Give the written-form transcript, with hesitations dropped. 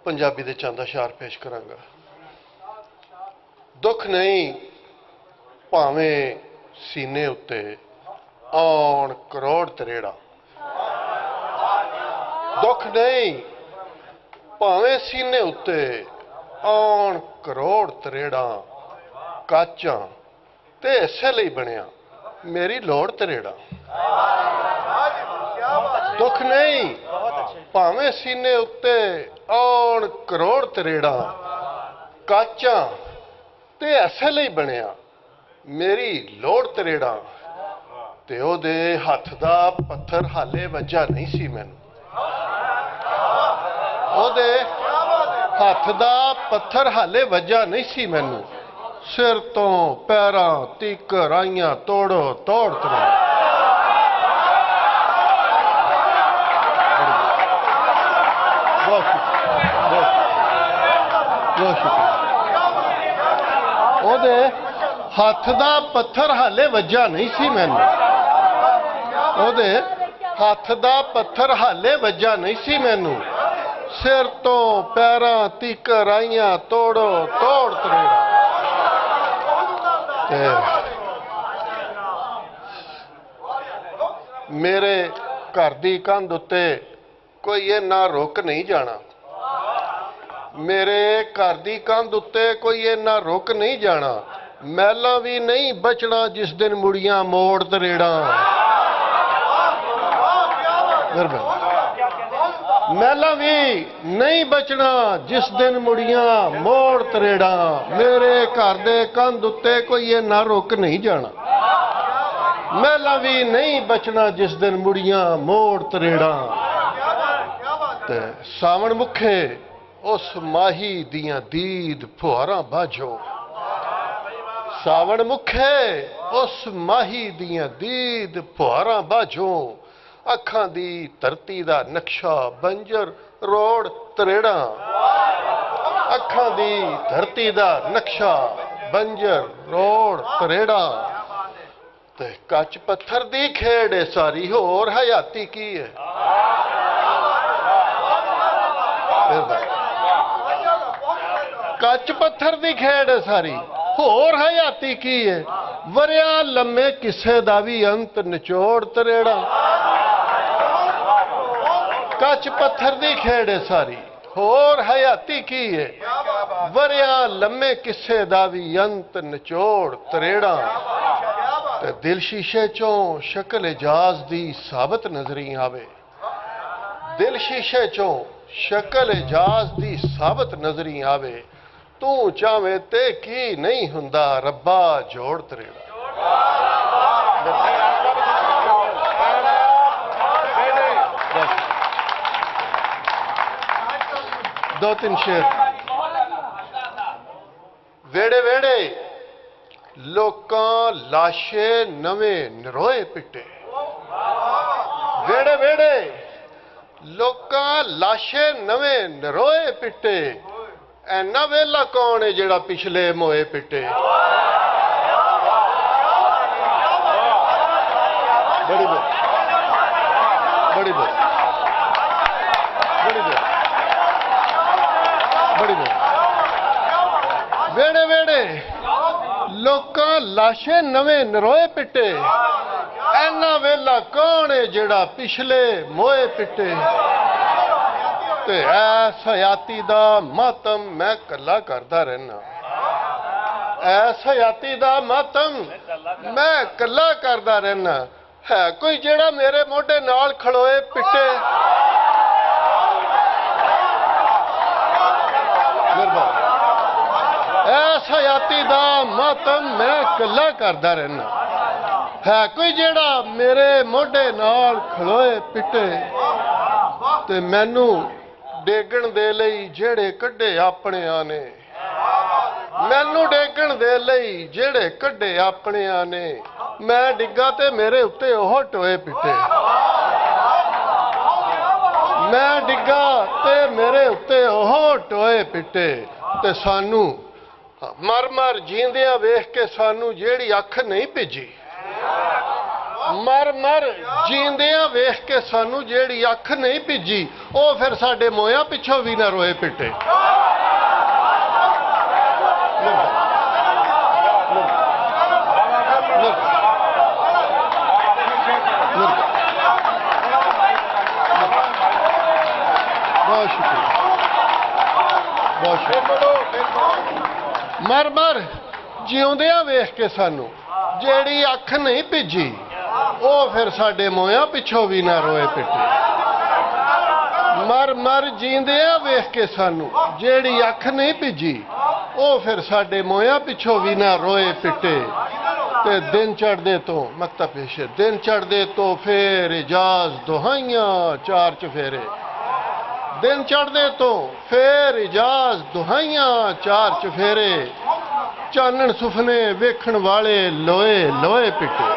पंजाबी दे चंद अशार पेश करांगा। दुख नहीं भावें सीने उत्ते आउण करोड़ तरेड़ा, दुख नहीं भावें सीने उत्ते आउण करोड़ तरेड़ा, काचां ते इसे लई बनिया मेरी लोड़ तरेड़ा। दुख नहीं भावें सीने उत्ते आउण करोड़ तरेड़ा, काचां ते ऐसे लई बनिया मेरी लोड़ तरेड़ा। ते ओदे हत्थ दा पत्थर हाले वज्जा नहीं सी मैनू, ओदे हत्थ दा पत्थर हाले वज्जा नहीं सी मैनू, सिर तो पैरां तीकर आइयां तोड़ो तोड़ तरेड़ा। बहुत शुक्रिया। ओदे हत्थ दा पत्थर हाले वज्जा नहीं सी मैनू, ओदे हत्थ दा पत्थर हाले वज्जा नहीं सी मैनू, सिर तो पैरां तीकर आइयां तोड़ो तोड़ तरेड़ा। मेरे घर दी कंध उत्ते कोई इन्ना रुक नहीं जाना, मेरे घर दी कंध उत्ते कोई इन्ना रुक नहीं जाना, मैला भी नहीं बचना जिस दिन मुड़ियां मोड़ तरेड़ा। मैला भी नहीं बचना जिस दिन मुड़ियां मोड़ तरेड़ा, मेरे घर दे कंध उत्ते कोई इन्ना रुक नहीं जाना, मैला भी नहीं बचना जिस दिन मुड़ियां मोड़ तरेड़ा। ते सावण मुखे उस माही दियां दीद फुहारां बाझो, सावण मुखे उस माही दियां दीद फुहारां बाझो, अखां दी धरती दा नक्शा बंजर रोड़ तरेड़ा, अखां दी धरती दा नक्शा बंजर रोड़ तरेड़ा। ते कच पत्थर दी खेड़ है सारी, होर हयाती की है। कच पत्थर दी खेड़ है सारी, होर हयाती की है, वरिया लम्मे किसे दा भी अंत निचोड़ तरेड़ा। कच पत्थर दी खेड़ है सारी, होर हयाती की है, वरिया लम्मे किसे दा भी अंत निचोड़ तरेड़ा। ते दिल शीशे चों शक्ल एजाज दी साबत नजरी आवे, दिल शीशे चों शक्ल एजाज दी साबत नजरी आवे, तू चावे ते की नहीं हुंदा रब्बा जोड़ तरेड़ा। दो तीन शेर। वेड़े वेड़े लोकां लाशे नवे नरोए पिटे, वेड़े वेड़े लोकां लाशे नवे नरोए पिटे, ऐना वेला कौन है जेड़ा पिछले मोए पिटे। बड़ी बड़ी बड़ी बड़ी बड़ी बड़ी बड़ी वेड़े वेड़े लोकां लाशे नवे नरोए पिटे, ऐना वेला कौन है जेड़ा पिछले मोए पिटे। ते ऐस हयाती दा मातम मैं कला करदा रहना, ऐस हयाती दा मातम मैं कला करदा रहना, है कोई जेड़ा मेरे मोढे नाल खड़ोए पिटे। ऐस हयाती दा मातम मैं कला करदा रहना, है कोई जेड़ा मेरे मोढे नाल खड़ोए पिटे। ते मैनू डेगण दे लई जेड़े कड्डे अपणियां ने, मैनू डेगण दे लई जेड़े कड्डे अपणियां ने, मैं डिग्गा ते मेरे उत्ते ओह टोए पिटे। मैं डिग्गा ते मेरे उत्ते ओह टोए पिटे। ते सानू मर मर जींदियां वेख के सानू जेड़ी अख नहीं भेजी, ਮਰ ਮਰ ਜੀਂਦਿਆਂ ਵੇਖ ਕੇ ਸਾਨੂੰ ਜਿਹੜੀ ਅੱਖ ਨਹੀਂ ਭਿੱਜੀ ਉਹ ਫਿਰ ਸਾਡੇ ਮੋਇਆਂ ਪਿੱਛੋਂ ਵੀ ਨਾ ਰੋਏ ਪਿੱਟੇ। बहुत शुक्रिया, बहुत शुक्रिया। मर मर जिउंदियां वेख के सानू जेड़ी अख नहीं भीजी वो फिर साडे मोयां पिछों भी ना रोए पिटे। मर मर जींदियां वेख के सानू जेड़ी अख नहीं भीजी वो फिर साडे मोयां पिछों भी ना रोए पिटे। ते दिन चढ़दे तो मकता पेश दिन चढ़दे तो फिर इजाज दुहाइयां चार चफेरे। दिन चढ़दे तो फिर इजाज दुहाइयां चार चफेरे। चानन सुफने वेखण वाले लोए लोए पिटे।